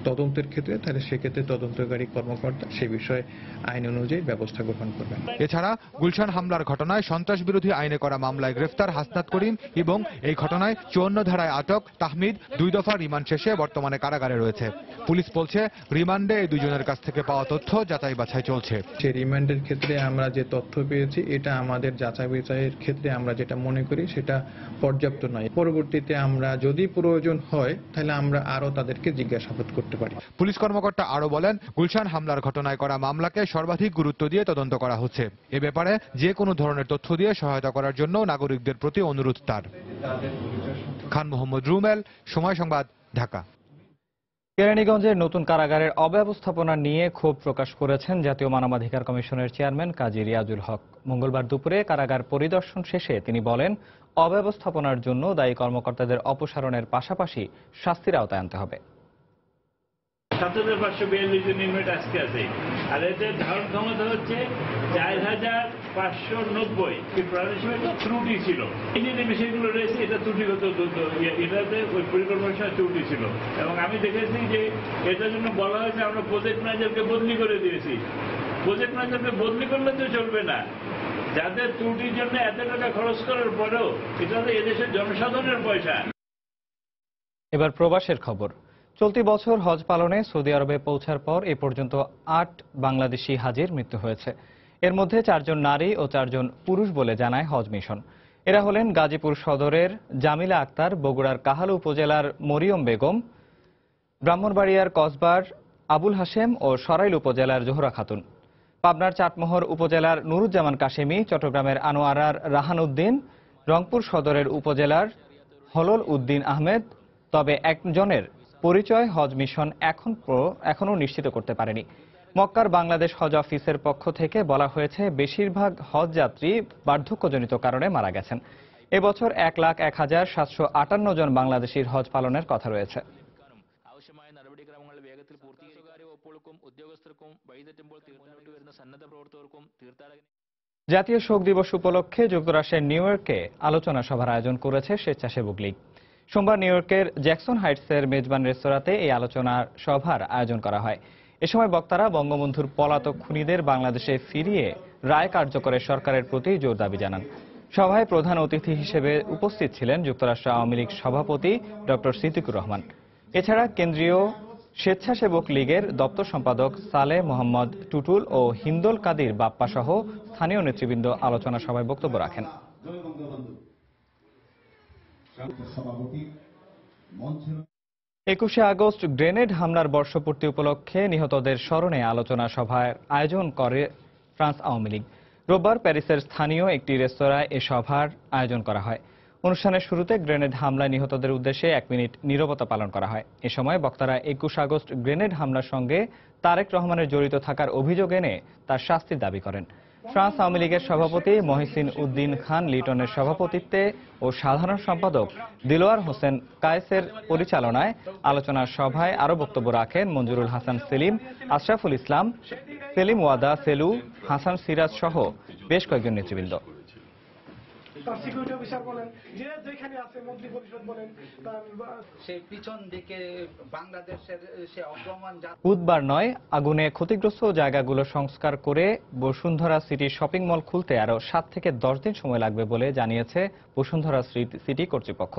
তদন্তের ক্ষেত্রে, তাহলে সেক্ষেত্রে তদন্তকারী কর্মকর্তা সে বিষয়ে আইন অনুযায়ী ব্যবস্থা গ্রহণ করবেন। এছাড়া গুলশান হামলার ঘটনায় সন্ত্রাস বিরোধী আইনে করা মামলায় গ্রেফতার হাসনাত করিম এবং এই ঘটনায় 54 ধারায় আটক তাহমিদ 2 দফা রিমান্ড শেষে বর্তমানে কারাগারে রয়েছে। পুলিশ বলছে রিমান্ডে এই 2 জনের কাছ থেকে পাওয়া তথ্য যাচাই বাছাই চলছে। সেই রিমান্ডের ক্ষেত্রে আমরা যে তথ্য পেয়েছি এটা আমাদের যাচাই বাছাইয়ের ক্ষেত্রে আমরা যেটা মনে করি সেটা পর্যাপ্ত নয়। পরবর্তীতে আমরা যদি প্রয়োজন হয় তাহলে আমরা আরো তাদেরকে জিজ্ঞাসাবাদ করতে পারি। পুলিশ কর্মকর্তা আরো বলেন, গুলশান হামলার ঘটনায় করা মামলাকে সর্বাধিক গুরুত্ব দিয়ে তদন্ত করা হচ্ছে। এ ব্যাপারে যে কোনো ধরনের তথ্য দিয়ে সহায়তা করার জন্য নাগরিকদের প্রতি অনুরোধ তার। খান মোহাম্মদ রুমেল, সময় সংবাদ, ঢাকা। কেরানীগঞ্জের নতুন কারাগারের অব্যবস্থাপনা নিয়ে ক্ষোভ প্রকাশ করেছেন জাতীয় মানবাধিকার কমিশনের চেয়ারম্যান কাজী রিয়াজুল হক। মঙ্গলবার দুপুরে কারাগার পরিদর্শন শেষে তিনি বলেন, অব্যবস্থাপনার জন্য দায়ী কর্মকর্তাদের অপসারণের পাশাপাশি শাস্তির আওতায় আনতে হবে। ৭৫৪২ জন ইনমেট আজকে আছে, আর এদের ধারণ ক্ষমতা হচ্ছে ৪৫৯০। প্রাণের সময় তো ত্রুটি ছিল, এই যে বিষয়গুলো রয়েছে এটা ত্রুটিগত, এটাতে ওই পরিকল্পনার সময় ত্রুটি ছিল। এবং আমি দেখেছি যে এটার জন্য বলা হয়েছে আমরা প্রজেক্ট ম্যানেজারকে বদলি করে দিয়েছি। প্রজেক্ট ম্যানেজারকে বদলি করলে তো চলবে না, যাদের ত্রুটির জন্য এত টাকা খরচ করার পরেও এটা তো এদেশের জনসাধারণের পয়সা। এবার প্রবাসের খবর। চলতি বছর হজ পালনে সৌদি আরবে পৌঁছার পর এ পর্যন্ত 8 বাংলাদেশি হাজির মৃত্যু হয়েছে। এর মধ্যে 4 জন নারী ও 4 জন পুরুষ বলে জানায় হজ মিশন। এরা হলেন গাজীপুর সদরের জামিলা আক্তার, বগুড়ার কাহালু উপজেলার মরিয়ম বেগম, ব্রাহ্মণবাড়িয়ার কসবার আবুল হাশেম ও সরাইল উপজেলার জোহরা খাতুন, পাবনার চাটমোহর উপজেলার নুরুজ্জামান কাশেমি, চট্টগ্রামের আনোয়ারার রাহান উদ্দিন, রংপুর সদরের উপজেলার হলল উদ্দিন আহমেদ। তবে একজনের পরিচয় হজ মিশন এখনও নিশ্চিত করতে পারেনি। মক্কার বাংলাদেশ হজ অফিসের পক্ষ থেকে বলা হয়েছে, বেশিরভাগ হজ যাত্রী বার্ধক্যজনিত কারণে মারা গেছেন। এবছর 1,01,758 জন বাংলাদেশির হজ পালনের কথা রয়েছে। জাতীয় শোক দিবস উপলক্ষে যুক্তরাষ্ট্রের নিউ ইয়র্কে আলোচনা সভার আয়োজন করেছে স্বেচ্ছাসেবক লীগ। সোমবার নিউ ইয়র্কের জ্যাকসন হাইটসের মেজবান রেস্তোরাঁতে এই আলোচনা সভার আয়োজন করা হয়। এ সময় বক্তারা বঙ্গবন্ধুর পলাতক খুনিদের বাংলাদেশে ফিরিয়ে রায় কার্যকরের সরকারের প্রতি জোর দাবি জানান। সভায় প্রধান অতিথি হিসেবে উপস্থিত ছিলেন যুক্তরাষ্ট্র আওয়ামী লীগ সভাপতি ডক্টর সিদ্দিকুর রহমান। এছাড়া কেন্দ্রীয় স্বেচ্ছাসেবক লীগের দপ্তর সম্পাদক সালেহ মোহাম্মদ টুটুল ও হিন্দোল কাদির বাপ্পা সহ স্থানীয় নেতৃবৃন্দ আলোচনা সভায় বক্তব্য রাখেন। 21শে আগস্ট গ্রেনেড হামলার বর্ষপূর্তি উপলক্ষে নিহতদের স্মরণে আলোচনা সভার আয়োজন করে ফ্রান্স আওয়ামী লীগ। রোববার প্যারিসের স্থানীয় একটি রেস্তোরাঁয় এ সভার আয়োজন করা হয়। অনুষ্ঠানের শুরুতে গ্রেনেড হামলায় নিহতদের উদ্দেশ্যে 1 মিনিট নীরবতা পালন করা হয়। এ সময় বক্তারা 21 আগস্ট গ্রেনেড হামলার সঙ্গে তারেক রহমানের জড়িত থাকার অভিযোগ এনে তার শাস্তির দাবি করেন। ফ্রান্স আওয়ামী লীগের সভাপতি মহিসিন উদ্দিন খান লিটনের সভাপতিত্বে ও সাধারণ সম্পাদক দিলওয়ার হোসেন কায়েসের পরিচালনায় আলোচনা সভায় আরও বক্তব্য রাখেন মঞ্জুরুল হাসান সেলিম, আশরাফুল ইসলাম, সেলিম ওয়াদা, সেলু, হাসান সিরাজ সহ বেশ কয়েকজন নেতৃবৃন্দ। বুধবার নয় আগুনে ক্ষতিগ্রস্ত জায়গাগুলো সংস্কার করে বসুন্ধরা সিটি শপিং মল খুলতে আরও 7 থেকে 10 দিন সময় লাগবে বলে জানিয়েছে বসুন্ধরা সিটি কর্তৃপক্ষ।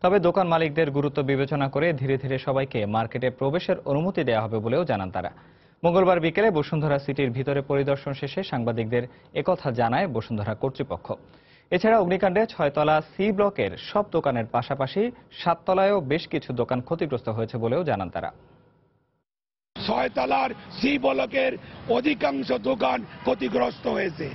তবে দোকান মালিকদের গুরুত্ব বিবেচনা করে ধীরে ধীরে সবাইকে মার্কেটে প্রবেশের অনুমতি দেওয়া হবে বলেও জানান তারা। মঙ্গলবার বিকেলে বসুন্ধরা সিটির ভিতরে পরিদর্শন শেষে সাংবাদিকদের একথা জানায় বসুন্ধরা কর্তৃপক্ষ। এছাড়া অগ্নিকাণ্ডে 6 তলা সি ব্লকের সব দোকানের পাশাপাশি 7 তলায়ও বেশ কিছু দোকান ক্ষতিগ্রস্ত হয়েছে বলেও জানান তারা। 6 তলার সি ব্লকের অধিকাংশ দোকান ক্ষতিগ্রস্ত হয়েছে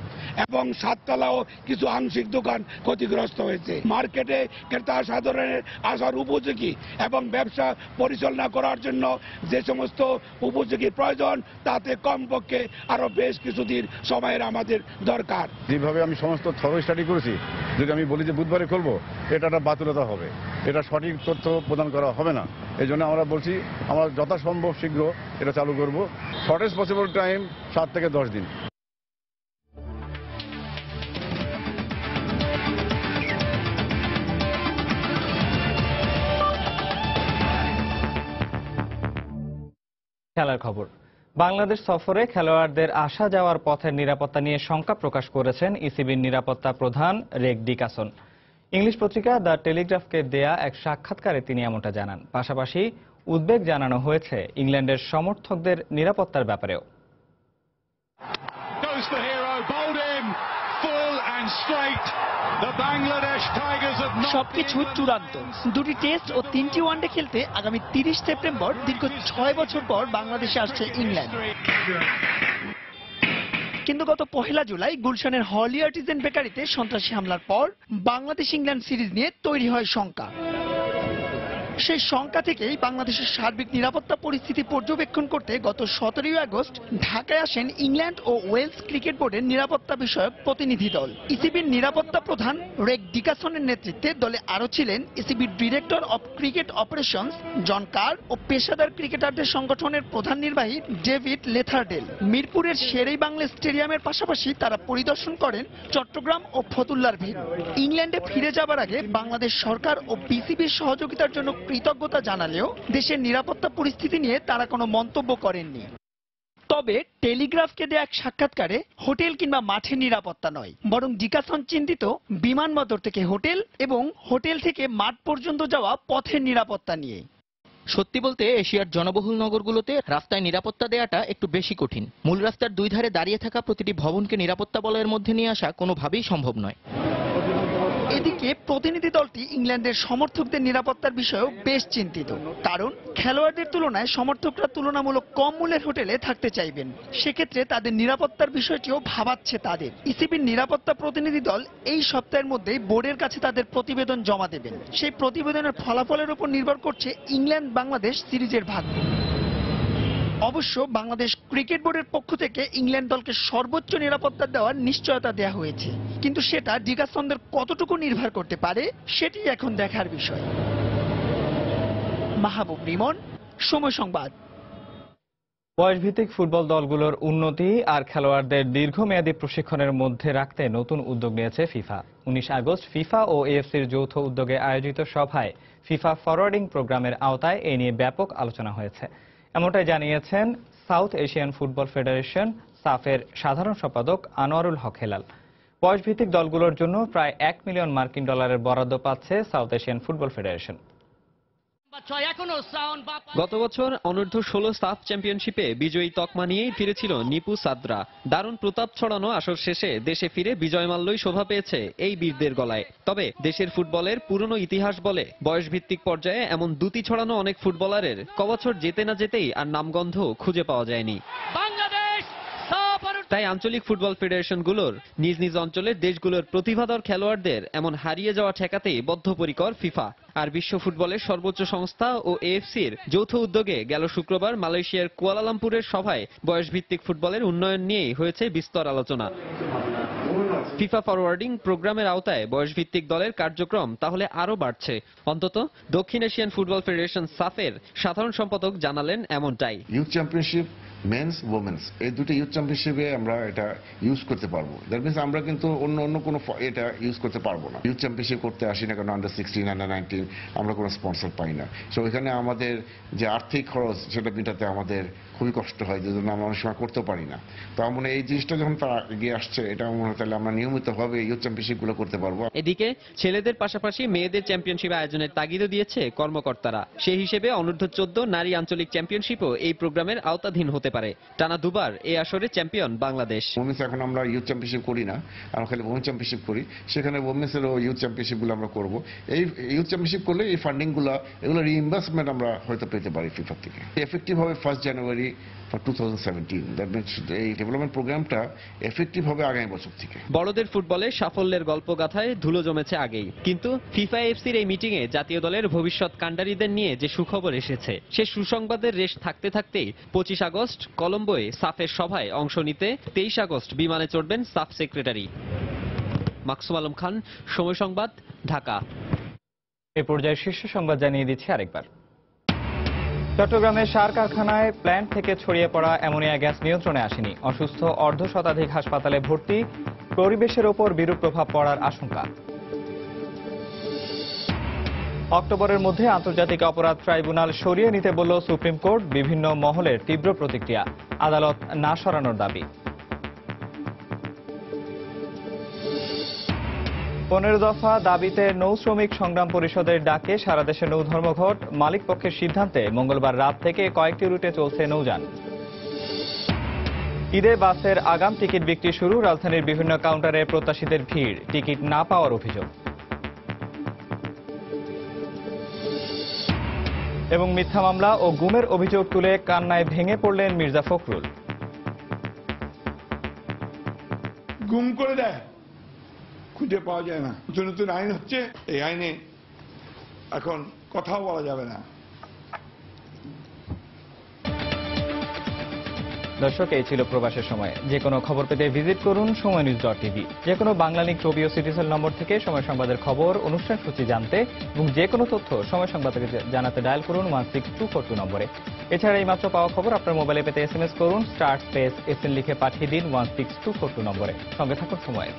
এবং 7 তলাও কিছু আংশিক দোকান ক্ষতিগ্রস্ত হয়েছে। মার্কেটে ক্রেতা সাধারণের আসার উপযোগী এবং ব্যবসা পরিচালনা করার জন্য যে সমস্ত উপযোগী প্রয়োজন তাতে কমপক্ষে আরো বেশ কিছুদিন সময়ের আমাদের দরকার। যেভাবে আমি সমস্ত থরো স্টাডি করেছি, যদি আমি বলি যে বুধবারে খুলবো, এটা একটা বাতুলতা হবে, এটা সঠিক তথ্য প্রদান করা হবে না। এই জন্য আমরা বলছি আমরা যথাসম্ভব শীঘ্র এটা চালু করব। শর্টেস্ট পসিবল টাইম 7 থেকে 10 দিন। খেলার খবর। বাংলাদেশ সফরে খেলোয়াড়দের আসা যাওয়ার পথের নিরাপত্তা নিয়ে শঙ্কা প্রকাশ করেছেন ইসিবির নিরাপত্তা প্রধান রেক ডিকাসন। ইংলিশ পত্রিকা দ্য টেলিগ্রাফকে দেয়া এক সাক্ষাৎকারে তিনি এমনটা জানান। পাশাপাশি উদ্বেগ জানানো হয়েছে ইংল্যান্ডের সমর্থকদের নিরাপত্তার ব্যাপারেও। সবকিছু চূড়ান্ত। 2টি টেস্ট ও 3টি ওয়ানডে খেলতে আগামী 30 সেপ্টেম্বর দীর্ঘ 6 বছর পর বাংলাদেশে আসছে ইংল্যান্ড। কিন্তু গত 1 জুলাই গুলশানের হলি আর্টিজেন বেকারিতে সন্ত্রাসী হামলার পর বাংলাদেশ ইংল্যান্ড সিরিজ নিয়ে তৈরি হয় শঙ্কা। সেই শঙ্কা থেকেই বাংলাদেশের সার্বিক নিরাপত্তা পরিস্থিতি পর্যবেক্ষণ করতে গত 17 আগস্ট ঢাকায় আসেন ইংল্যান্ড ও ওয়েলস ক্রিকেট বোর্ডের নিরাপত্তা বিষয়ক প্রতিনিধি দল। ইসিবির নিরাপত্তা প্রধান রেক ডিকাসনের নেতৃত্বে দলে আরও ছিলেন ইসিবির ডিরেক্টর অব ক্রিকেট অপারেশনস জন কার ও পেশাদার ক্রিকেটারদের সংগঠনের প্রধান নির্বাহী ডেভিড লেথারডেল। মিরপুরের শেরেই বাংলা স্টেডিয়ামের পাশাপাশি তারা পরিদর্শন করেন চট্টগ্রাম ও ফতুল্লার ভিড়। ইংল্যান্ডে ফিরে যাবার আগে বাংলাদেশ সরকার ও বিসিবির সহযোগিতার জন্য কৃতজ্ঞতা জানালেও দেশের নিরাপত্তা পরিস্থিতি নিয়ে তারা কোনো মন্তব্য করেননি। তবে টেলিগ্রাফকে দেয়া এক সাক্ষাৎকারে হোটেল কিংবা মাঠের নিরাপত্তা নয়, বরং ডিকাসন চিন্তিত বিমানবন্দর থেকে হোটেল এবং হোটেল থেকে মাঠ পর্যন্ত যাওয়া পথের নিরাপত্তা নিয়ে। সত্যি বলতে এশিয়ার জনবহুল নগরগুলোতে রাস্তায় নিরাপত্তা দেওয়াটা একটু বেশি কঠিন। মূল রাস্তার 2 ধারে দাঁড়িয়ে থাকা প্রতিটি ভবনকে নিরাপত্তা বলয়ের মধ্যে নিয়ে আসা কোনোভাবেই সম্ভব নয়। এদিকে প্রতিনিধি দলটি ইংল্যান্ডের সমর্থকদের নিরাপত্তার বিষয়েও বেশ চিন্তিত, কারণ খেলোয়াড়দের তুলনায় সমর্থকরা তুলনামূলক কম মূল্যের হোটেলে থাকতে চাইবেন। সেক্ষেত্রে তাদের নিরাপত্তার বিষয়টিও ভাবাচ্ছে তাদের। ইসিবির নিরাপত্তা প্রতিনিধি দল এই সপ্তাহের মধ্যেই বোর্ডের কাছে তাদের প্রতিবেদন জমা দেবেন। সেই প্রতিবেদনের ফলাফলের উপর নির্ভর করছে ইংল্যান্ড বাংলাদেশ সিরিজের ভাগ্য। অবশ্য বাংলাদেশ ক্রিকেট বোর্ডের পক্ষ থেকে ইংল্যান্ড দলকে সর্বোচ্চ নিরাপত্তা দেওয়ার নিশ্চয়তা দেওয়া হয়েছে, কিন্তু সেটা ডিগাসনদের কতটুকু নির্ভর করতে পারে সেটি এখন দেখার বিষয়। মাহবুব রিমন, সময় সংবাদ। বয়সভিত্তিক ফুটবল দলগুলোর উন্নতি আর খেলোয়াড়দের দীর্ঘমেয়াদী প্রশিক্ষণের মধ্যে রাখতে নতুন উদ্যোগ নিয়েছে ফিফা। 19 আগস্ট ফিফা ও এএফসির যৌথ উদ্যোগে আয়োজিত সভায় ফিফা ফরওয়ার্ডিং প্রোগ্রামের আওতায় এ নিয়ে ব্যাপক আলোচনা হয়েছে। এমনটাই জানিয়েছেন সাউথ এশিয়ান ফুটবল ফেডারেশন সাফের সাধারণ সম্পাদক আনোয়ারুল হক হেলাল। বয়সভিত্তিক দলগুলোর জন্য প্রায় $1 মিলিয়ন বরাদ্দ পাচ্ছে সাউথ এশিয়ান ফুটবল ফেডারেশন। গত বছর অনূর্ধ্ব 16 সাফ চ্যাম্পিয়নশিপে বিজয়ী তকমা নিয়েই ফিরেছিল নিপু সাদরা। দারুণ প্রতাপ ছড়ানো আসর শেষে দেশে ফিরে বিজয় মাল্যই শোভা পেয়েছে এই বীরদের গলায়। তবে দেশের ফুটবলের পুরনো ইতিহাস বলে বয়সভিত্তিক পর্যায়ে এমন দুটি ছড়ানো অনেক ফুটবলারের কবছর যেতে না যেতেই আর নামগন্ধ খুঁজে পাওয়া যায়নি। তাই আঞ্চলিক ফুটবল ফেডারেশনগুলোর নিজ নিজ অঞ্চলের দেশগুলোর প্রতিভাধর খেলোয়াড়দের এমন হারিয়ে যাওয়া ঠেকাতেই বদ্ধপরিকর ফিফা। আর বিশ্ব ফুটবলের সর্বোচ্চ সংস্থা ও এএফসির যৌথ উদ্যোগে গেল শুক্রবার মালয়েশিয়ার কুয়ালালামপুরের সভায় বয়সভিত্তিক ফুটবলের উন্নয়ন নিয়েই হয়েছে বিস্তর আলোচনা। ফিফা ফরওয়ার্ডিং প্রোগ্রামের আওতায় বয়সভিত্তিক দলের কার্যক্রম তাহলে আরো বাড়ছে। অন্তত দক্ষিণ এশিয়ান ফুটবল ফেডারেশন সাফের সাধারণ সম্পাদক জানালেন এমনটাই। ইউথ চ্যাম্পিয়নশিপ মেন্স ওমেন্স এই দুটো ইউথ চ্যাম্পিয়নশিপে আমরা এটা ইউজ করতে পারবো। দ্যাট মিনস আমরা কিন্তু অন্য কোনো এটা ইউজ করতে পারবো না। ইউথ চ্যাম্পিয়নশিপ করতে আসি না, কারণ আন্ডার 16 আন্ডার 19 আমরা কোনো স্পন্সর পাই না। সো এখানে আমাদের যে আর্থিক খরচ সেটা মেটাতে আমাদের খুবই কষ্ট হয়, যে জন্য আমরা অনেক সময় করতেও পারি না। তো আমার মনে হয় এই জিনিসটা যখন তারা এগিয়ে আসছে, এটা মনে হয় তাহলে আমরা নিয়মিতভাবে ইউথ চ্যাম্পিয়নশিপগুলো করতে পারবো। এদিকে ছেলেদের পাশাপাশি মেয়েদের চ্যাম্পিয়নশিপ আয়োজনের তাগিদও দিয়েছে কর্মকর্তারা। সেই হিসেবে অনূর্ধ্ব 14 নারী আঞ্চলিক চ্যাম্পিয়নশিপও এই প্রোগ্রামের আওতাধীন হতে পারে। টানা দুবার এই আসরে চ্যাম্পিয়ন বাংলাদেশ। ওমেন্স এখন আমরা ইউথ চ্যাম্পিয়নশিপ করি না, আমরা খালি ওমেন চ্যাম্পিয়নশিপ করি। সেখানে ওমেন্সেরও ইউথ চ্যাম্পিয়নশিপগুলো আমরা করব। এই ইউথ চ্যাম্পিয়নশিপ করলে এই ফান্ডিংগুলো এগুলো রিইম্বার্সমেন্ট আমরা হয়তো পেতে পারি ফিফা থেকে। এফেক্টিভ হবে 1 জানুয়ারি 2017। দ্যাট মিনস এই ডেভেলপমেন্ট প্রোগ্রামটা এফেক্টিভ হবে আগামী বছর থেকে। বড়দের ফুটবলে সাফল্যের গল্পগাথায় ধুলো জমেছে আগেই, কিন্তু ফিফা এফসির এই মিটিং এ জাতীয় দলের ভবিষ্যৎ কাণ্ডারীদের নিয়ে যে সুখবর এসেছে, সে সুসংবাদের রেশ থাকতে থাকতেই 25 আগস্ট কলম্বোয় সাফের সভায় অংশ নিতে 23 আগস্ট বিমানে চড়বেন সাফ সেক্রেটারি। মাকসুম আলম খান, সময় সংবাদ, ঢাকা। এই পর্যায়ে শীর্ষ সংবাদ জানিয়ে দিচ্ছি আরেকবার। চট্টগ্রামের সার কারখানায় প্ল্যান্ট থেকে ছড়িয়ে পড়া অ্যামোনিয়া গ্যাস নিয়ন্ত্রণে আসেনি। অসুস্থ অর্ধশতাধিক হাসপাতালে ভর্তি, পরিবেশের ওপর বিরূপ প্রভাব পড়ার আশঙ্কা। অক্টোবরের মধ্যে আন্তর্জাতিক অপরাধ ট্রাইব্যুনাল সরিয়ে নিতে বলল সুপ্রিম কোর্ট। বিভিন্ন মহলের তীব্র প্রতিক্রিয়া, আদালত না সরানোর দাবি। 15 দফা দাবিতে নৌ শ্রমিক সংগ্রাম পরিষদের ডাকে সারা দেশে নৌ ধর্মঘট। মালিক পক্ষের সিদ্ধান্তে মঙ্গলবার রাত থেকে কয়েকটি রুটে চলছে নৌযান। ঈদে বাসের আগাম টিকিট বিক্রি শুরু। রাজধানীর বিভিন্ন কাউন্টারে প্রত্যাশীদের ভিড়, টিকিট না পাওয়ার অভিযোগ। এবং মিথ্যা মামলা ও গুমের অভিযোগ তুলে কান্নায় ভেঙে পড়লেন মির্জা ফখরুল। গুম করে দেয়, খুঁজে পাওয়া যায় না। নতুন নতুন আইন হচ্ছে, এই আইনে এখন কথাও বলা যাবে না। দর্শক, এই ছিল প্রবাসের সময়। যে কোনো খবর পেতে ভিজিট করুন সময়নিউজ.tv। যে কোনো বাংলা লিংক রবি ও সিটিসেল নম্বর থেকে সময় সংবাদের খবর, অনুষ্ঠান সূচি জানতে এবং যে কোনো তথ্য সময় সংবাদ থেকে জানাতে ডায়াল করুন 16242 নম্বরে। এছাড়া এই মাত্র পাওয়া খবর আপনার মোবাইলে পেতে SMS করুন *SN লিখে পাঠিয়ে দিন 16242 নম্বরে। সঙ্গে থাকুন সময়।